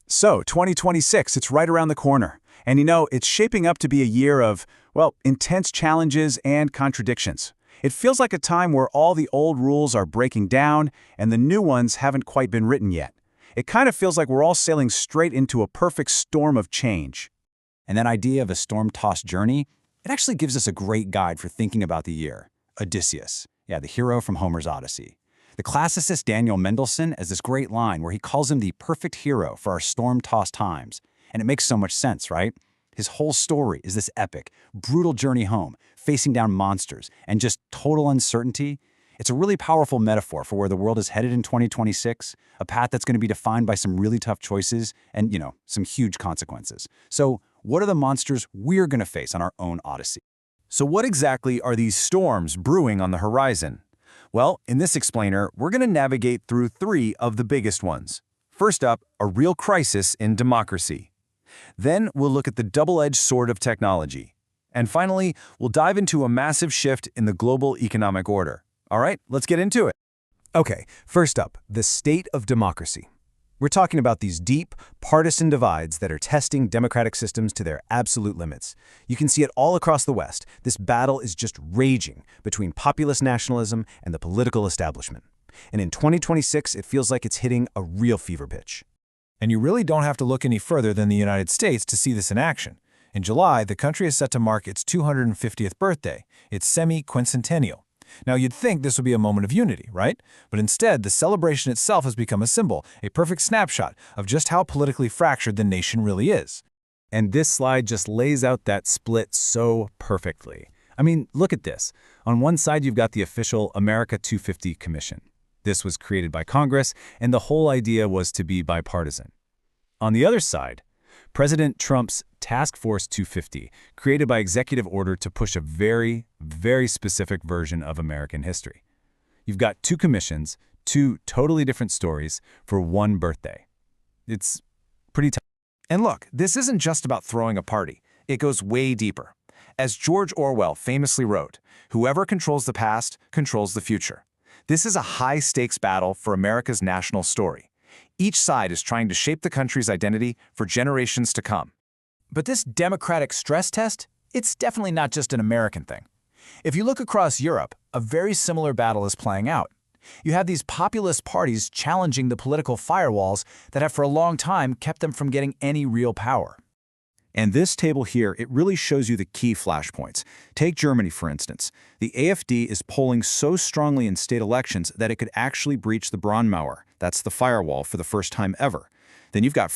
So, 2026, it's right around the corner. And it's shaping up to be a year of, well, intense challenges and contradictions. It feels like a time where all the old rules are breaking down and the new ones haven't quite been written yet. It kind of feels like we're all sailing straight into a perfect storm of change. And that idea of a storm-tossed journey, it actually gives us a great guide for thinking about the year. Odysseus, the hero from Homer's Odyssey. The classicist Daniel Mendelsohn has this great line where he calls him the perfect hero for our storm-tossed times. And it makes so much sense, right? His whole story is this epic, brutal journey home, facing down monsters, and just total uncertainty. It's a really powerful metaphor for where the world is headed in 2026, a path that's going to be defined by some really tough choices and, some huge consequences. So, what are the monsters we're going to face on our own Odyssey? So what exactly are these storms brewing on the horizon? Well, in this explainer, we're going to navigate through three of the biggest ones. First up, a real crisis in democracy. Then we'll look at the double-edged sword of technology. And finally, we'll dive into a massive shift in the global economic order. All right, let's get into it. Okay, first up, the state of democracy. We're talking about these deep, partisan divides that are testing democratic systems to their absolute limits. You can see it all across the West. This battle is just raging between populist nationalism and the political establishment. And in 2026, it feels like it's hitting a real fever pitch. And you really don't have to look any further than the United States to see this in action. In July, the country is set to mark its 250th birthday, its semi-quincentennial. Now, you'd think this would be a moment of unity, right? But instead, the celebration itself has become a symbol, a perfect snapshot of just how politically fractured the nation really is. And this slide just lays out that split so perfectly. I mean, look at this. On one side, you've got the official America 250 Commission. This was created by Congress, and the whole idea was to be bipartisan. On the other side, President Trump's Task Force 250, created by executive order to push a very, very specific version of American history. You've got two commissions, two totally different stories for one birthday. It's pretty tough. And look, this isn't just about throwing a party. It goes way deeper. As George Orwell famously wrote, "Whoever controls the past controls the future." This is a high-stakes battle for America's national story. Each side is trying to shape the country's identity for generations to come. But this democratic stress test, it's definitely not just an American thing. If you look across Europe, a very similar battle is playing out. You have these populist parties challenging the political firewalls that have for a long time kept them from getting any real power. And this table here, it really shows you the key flashpoints. Take Germany, for instance. The AfD is polling so strongly in state elections that it could actually breach the Braunmauer, that's the firewall, for the first time ever. Then you've got